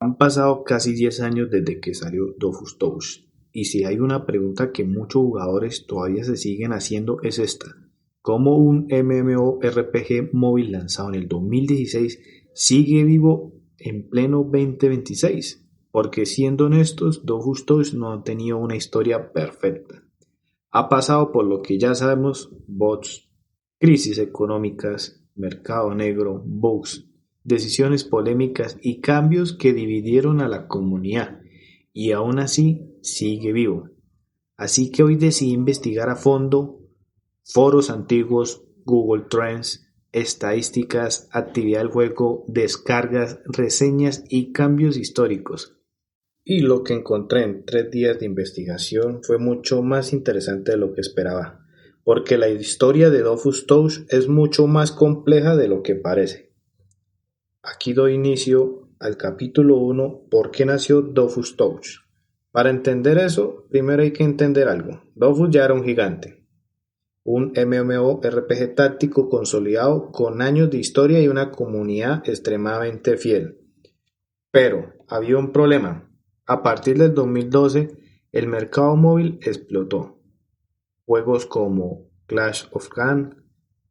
Han pasado casi 10 años desde que salió Dofus Touch, y si hay una pregunta que muchos jugadores todavía se siguen haciendo es esta: ¿cómo un MMORPG móvil lanzado en el 2016 sigue vivo en pleno 2026? Porque siendo honestos, Dofus Touch no ha tenido una historia perfecta. Ha pasado por lo que ya sabemos: bots, crisis económicas, mercado negro, bugs, decisiones polémicas y cambios que dividieron a la comunidad, y aún así sigue vivo. Así que hoy decidí investigar a fondo foros antiguos, Google Trends, estadísticas, actividad del juego, descargas, reseñas y cambios históricos. Y lo que encontré en 3 días de investigación fue mucho más interesante de lo que esperaba, porque la historia de Dofus Touch es mucho más compleja de lo que parece. Aquí doy inicio al capítulo 1: ¿por qué nació Dofus Touch? Para entender eso, primero hay que entender algo. Dofus ya era un gigante, un MMORPG táctico consolidado con años de historia y una comunidad extremadamente fiel. Pero había un problema. A partir del 2012, el mercado móvil explotó. Juegos como Clash of Clans,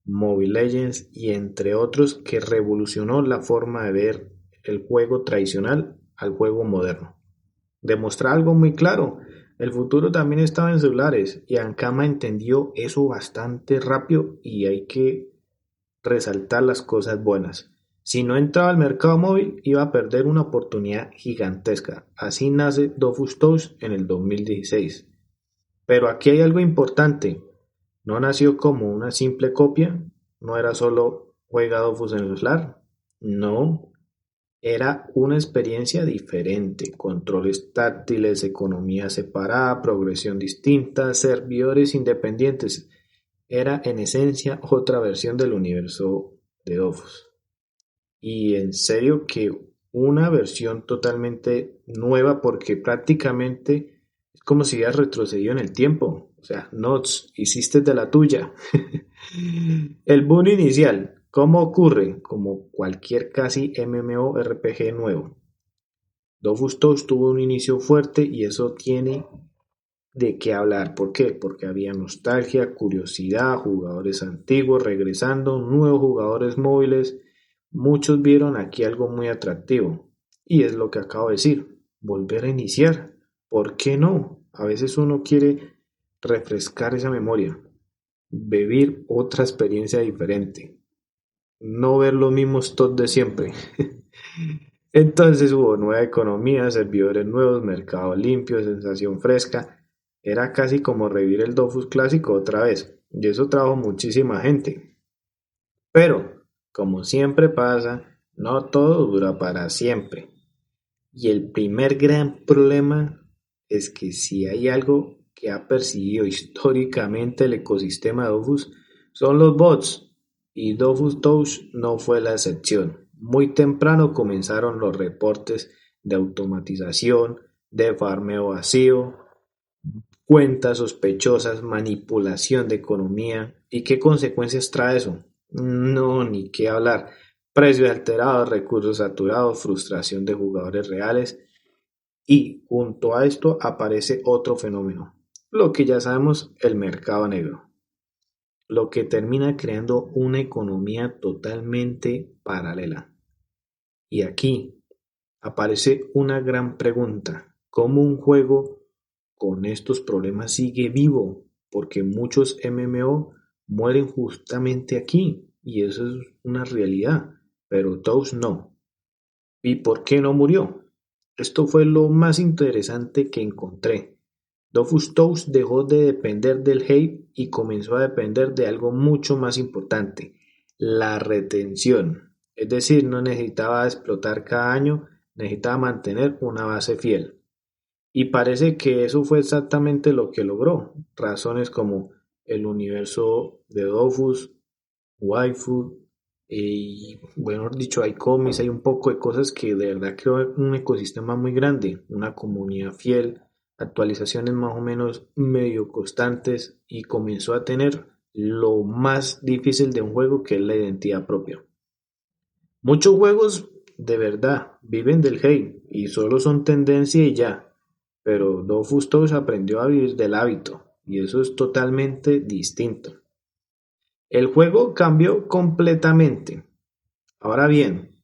Mobile Legends y entre otros, que revolucionó la forma de ver el juego tradicional al juego moderno. Demuestra algo muy claro: el futuro también estaba en celulares, y Ankama entendió eso bastante rápido, y hay que resaltar las cosas buenas. Si no entraba al mercado móvil, iba a perder una oportunidad gigantesca. Así nace Dofus Touch en el 2016. Pero aquí hay algo importante: no nació como una simple copia, no era solo juega Dofus en el celular, no, era una experiencia diferente: controles táctiles, economía separada, progresión distinta, servidores independientes. Era en esencia otra versión del universo de Dofus. Y en serio que una versión totalmente nueva, porque prácticamente es como si hubieras retrocedido en el tiempo. O sea, Nods, hiciste de la tuya. El boom inicial, ¿cómo ocurre? Como cualquier casi MMORPG nuevo, Dofus Touch tuvo un inicio fuerte, y eso tiene de qué hablar. ¿Por qué? Porque había nostalgia, curiosidad, jugadores antiguos regresando, nuevos jugadores móviles. Muchos vieron aquí algo muy atractivo, y es lo que acabo de decir: volver a iniciar. ¿Por qué no? A veces uno quiere refrescar esa memoria, vivir otra experiencia diferente, no ver los mismos top de siempre. Entonces hubo nueva economía, servidores nuevos, mercado limpio, sensación fresca. Era casi como revivir el Dofus clásico otra vez, y eso trajo muchísima gente. Pero, como siempre pasa, no todo dura para siempre. Y el primer gran problema es que si hay algo que ha perseguido históricamente el ecosistema de Dofus, son los bots, y Dofus Touch no fue la excepción. Muy temprano comenzaron los reportes de automatización, de farmeo vacío, cuentas sospechosas, manipulación de economía. ¿Y qué consecuencias trae eso? No, ni qué hablar: precios alterados, recursos saturados, frustración de jugadores reales. Y junto a esto aparece otro fenómeno, lo que ya sabemos: el mercado negro, lo que termina creando una economía totalmente paralela. Y aquí aparece una gran pregunta: ¿cómo un juego con estos problemas sigue vivo? Porque muchos MMO mueren justamente aquí, y eso es una realidad, pero Touch no. ¿Y por qué no murió? Esto fue lo más interesante que encontré. Dofus Touch dejó de depender del hate y comenzó a depender de algo mucho más importante: la retención. Es decir, no necesitaba explotar cada año, necesitaba mantener una base fiel. Y parece que eso fue exactamente lo que logró. Razones como el universo de Dofus, waifu, y bueno dicho, hay cómics, hay un poco de cosas que de verdad creó un ecosistema muy grande, una comunidad fiel, actualizaciones más o menos medio constantes, y comenzó a tener lo más difícil de un juego, que es la identidad propia. Muchos juegos de verdad, viven del hate y solo son tendencia y ya. Pero Dofus Touch aprendió a vivir del hábito y eso es totalmente distinto. El juego cambió completamente. Ahora bien,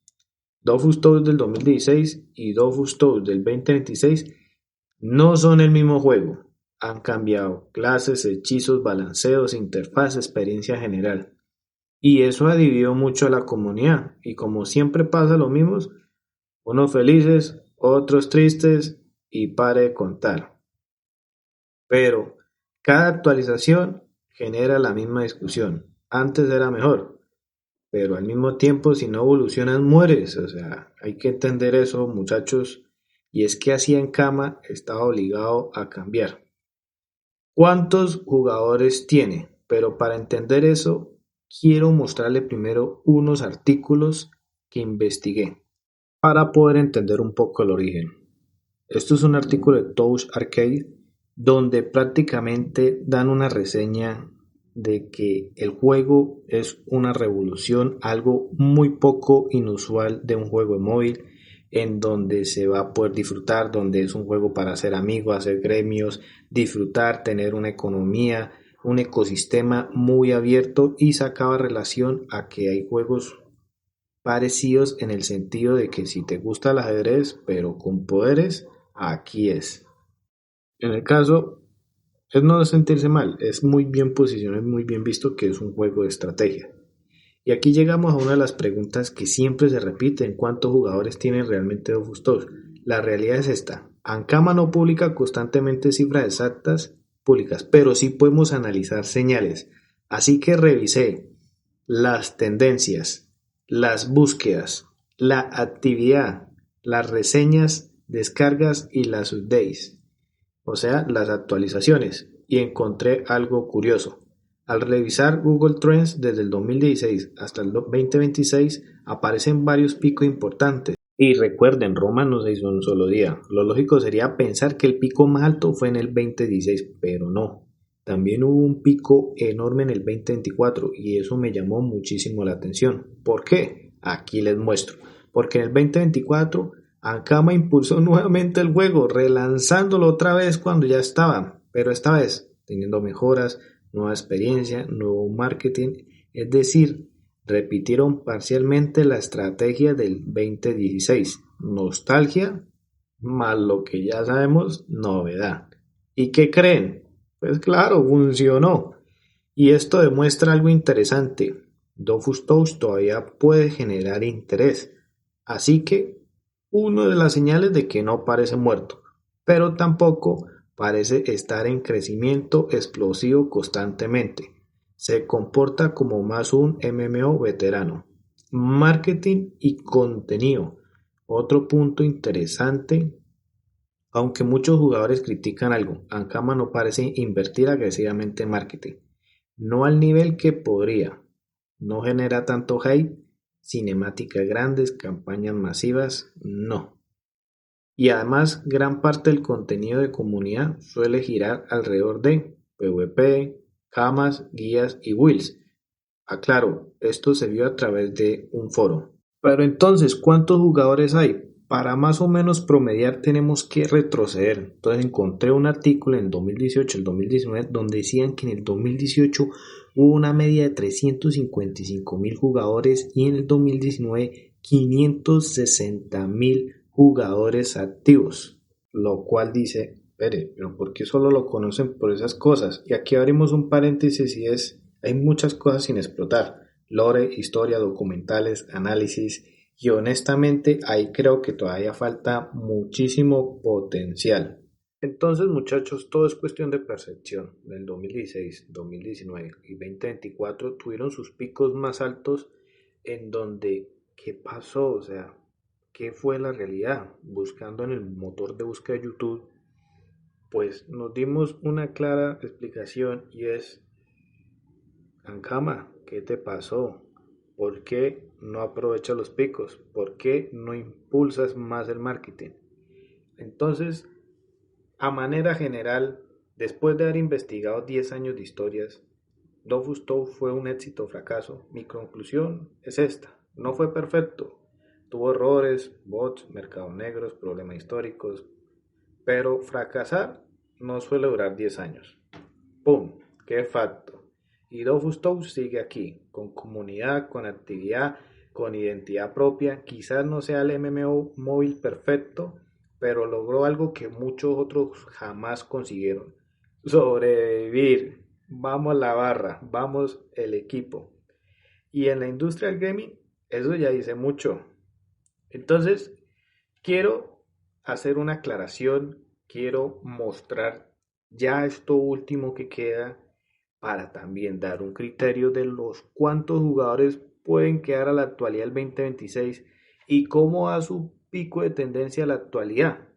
Dofus Touch del 2016 y Dofus Touch del 2026 no son el mismo juego. Han cambiado clases, hechizos, balanceos, interfaz, experiencia general. Y eso ha dividido mucho a la comunidad. Y como siempre pasa lo mismo, unos felices, otros tristes y pare de contar. Pero cada actualización genera la misma discusión. Antes era mejor, pero al mismo tiempo si no evolucionas mueres. O sea, hay que entender eso, muchachos. Y es que así en cama estaba obligado a cambiar. ¿Cuántos jugadores tiene? Pero para entender eso, quiero mostrarle primero unos artículos que investigué para poder entender un poco el origen. Esto es un artículo de Touch Arcade donde prácticamente dan una reseña de que el juego es una revolución, algo muy poco inusual de un juego de móvil, en donde se va a poder disfrutar, donde es un juego para hacer amigos, hacer gremios, disfrutar, tener una economía, un ecosistema muy abierto y sacaba relación a que hay juegos parecidos en el sentido de que si te gusta el ajedrez, pero con poderes, aquí es. En el caso, es no sentirse mal, es muy bien posicionado, muy bien visto que es un juego de estrategia. Y aquí llegamos a una de las preguntas que siempre se repiten, ¿cuántos jugadores tienen realmente Dofus Touch? La realidad es esta, Ankama no publica constantemente cifras exactas públicas, pero sí podemos analizar señales. Así que revisé las tendencias, las búsquedas, la actividad, las reseñas, descargas y las updates, o sea, las actualizaciones, y encontré algo curioso. Al revisar Google Trends desde el 2016 hasta el 2026 aparecen varios picos importantes. Y recuerden, Roma no se hizo en un solo día. Lo lógico sería pensar que el pico más alto fue en el 2016, pero no. También hubo un pico enorme en el 2024 y eso me llamó muchísimo la atención. ¿Por qué? Aquí les muestro. Porque en el 2024 Ankama impulsó nuevamente el juego, relanzándolo otra vez cuando ya estaba, pero esta vez teniendo mejoras, nueva experiencia, nuevo marketing, es decir, repitieron parcialmente la estrategia del 2016, nostalgia más lo que ya sabemos, novedad. ¿Y qué creen? Pues claro, funcionó. Y esto demuestra algo interesante. Dofus Touch todavía puede generar interés. Así que, una de las señales de que no parece muerto, pero tampoco parece estar en crecimiento explosivo constantemente. Se comporta como más un MMO veterano. Marketing y contenido. Otro punto interesante, aunque muchos jugadores critican algo, Ankama no parece invertir agresivamente en marketing. No al nivel que podría. No genera tanto hype, cinemáticas grandes, campañas masivas, no. Y además, gran parte del contenido de comunidad suele girar alrededor de PvP, camas, guías y builds. Aclaro, esto se vio a través de un foro. Pero entonces, ¿cuántos jugadores hay? Para más o menos promediar tenemos que retroceder. Entonces encontré un artículo en el 2018, el 2019, donde decían que en el 2018 hubo una media de 355.000 jugadores y en el 2019 560.000 jugadores activos. Lo cual dice, espere, pero ¿por qué solo lo conocen por esas cosas? Y aquí abrimos un paréntesis y es, hay muchas cosas sin explotar. Lore, historia, documentales, análisis y honestamente ahí creo que todavía falta muchísimo potencial. Entonces muchachos, todo es cuestión de percepción. En el 2016, 2019 y 2024 tuvieron sus picos más altos en donde, ¿qué pasó? O sea, ¿qué fue la realidad? Buscando en el motor de búsqueda de YouTube, pues nos dimos una clara explicación y es, Ankama, ¿qué te pasó? ¿Por qué no aprovechas los picos? ¿Por qué no impulsas más el marketing? Entonces, a manera general, después de haber investigado 10 años de historias, Dofus Touch fue un éxito o fracaso. Mi conclusión es esta, no fue perfecto, Tuvo errores, bots, mercados negros, problemas históricos, pero fracasar no suele durar 10 años. ¡Pum! ¡Qué facto! Y Dofus Toast sigue aquí, con comunidad, con actividad, con identidad propia. Quizás no sea el MMO móvil perfecto, pero logró algo que muchos otros jamás consiguieron. Sobrevivir. Vamos la barra, vamos el equipo. Y en la industria del gaming, eso ya dice mucho. Entonces, quiero hacer una aclaración, quiero mostrar ya esto último que queda para también dar un criterio de los cuántos jugadores pueden quedar a la actualidad del 2026 y cómo va su pico de tendencia a la actualidad.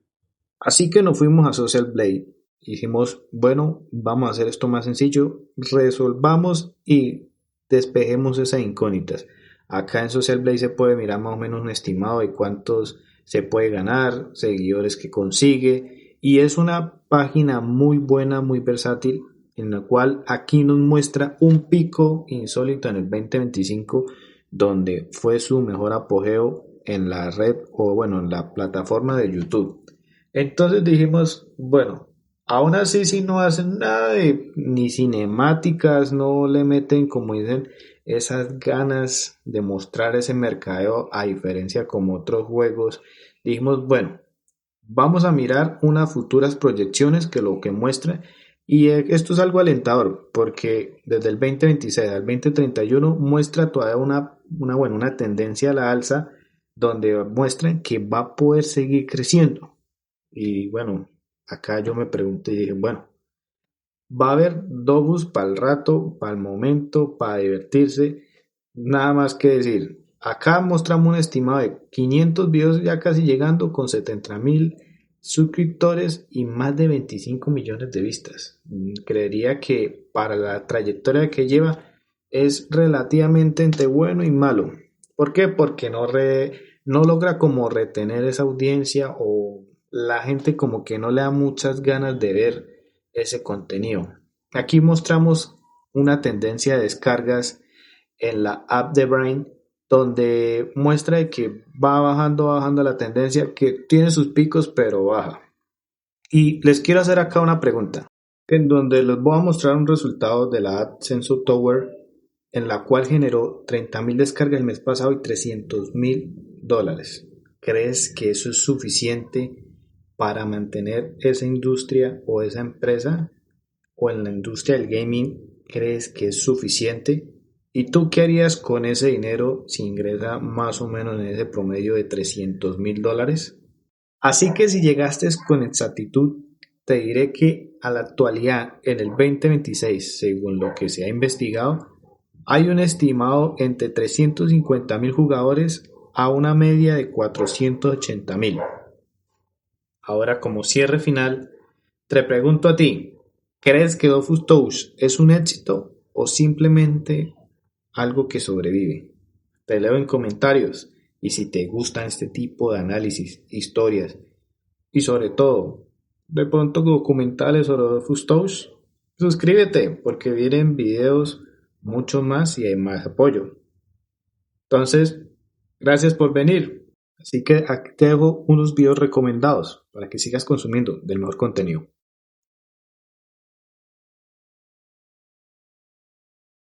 Así que nos fuimos a Social Blade. Dijimos, bueno, vamos a hacer esto más sencillo, resolvamos y despejemos esas incógnitas. Acá en Social Blade se puede mirar más o menos un estimado de cuántos se puede ganar, seguidores que consigue, y es una página muy buena, muy versátil, en la cual aquí nos muestra un pico insólito en el 2025, donde fue su mejor apogeo en la red o bueno, en la plataforma de YouTube. Entonces dijimos, bueno, aún así si no hacen nada de ni cinemáticas, no le meten, como dicen, esas ganas de mostrar ese mercadeo a diferencia como otros juegos, dijimos, bueno, vamos a mirar unas futuras proyecciones que lo que muestra y esto es algo alentador porque desde el 2026 al 2031 muestra todavía una tendencia a la alza donde muestran que va a poder seguir creciendo. Y bueno, acá yo me pregunté y dije, bueno, va a haber Dobus para el rato, para el momento, para divertirse, nada más que decir. Acá mostramos un estimado de 500 videos ya casi llegando con 70.000 suscriptores y más de 25 millones de vistas. Creería que para la trayectoria que lleva es relativamente entre bueno y malo. ¿Por qué? Porque no logra como retener esa audiencia o la gente como que no le da muchas ganas de ver ese contenido. Aquí mostramos una tendencia de descargas en la app de Brain donde muestra que va bajando la tendencia, que tiene sus picos pero baja. Y les quiero hacer acá una pregunta, en donde les voy a mostrar un resultado de la app Sensor Tower en la cual generó 30.000 descargas el mes pasado y $300.000. ¿Crees que eso es suficiente para mantener esa industria o esa empresa? ¿O en la industria del gaming crees que es suficiente? ¿Y tú qué harías con ese dinero si ingresa más o menos en ese promedio de $300.000? Así que si llegaste con exactitud, te diré que a la actualidad, en el 2026, según lo que se ha investigado, hay un estimado entre 350.000 jugadores a una media de 480.000. Ahora, como cierre final, te pregunto a ti, ¿crees que Dofus Toast es un éxito o simplemente algo que sobrevive? Te leo en comentarios y si te gustan este tipo de análisis, historias y sobre todo, de pronto documentales sobre Dofus Toast, suscríbete porque vienen videos mucho más y hay más apoyo. Entonces, gracias por venir. Así que aquí te dejo unos videos recomendados para que sigas consumiendo del mejor contenido.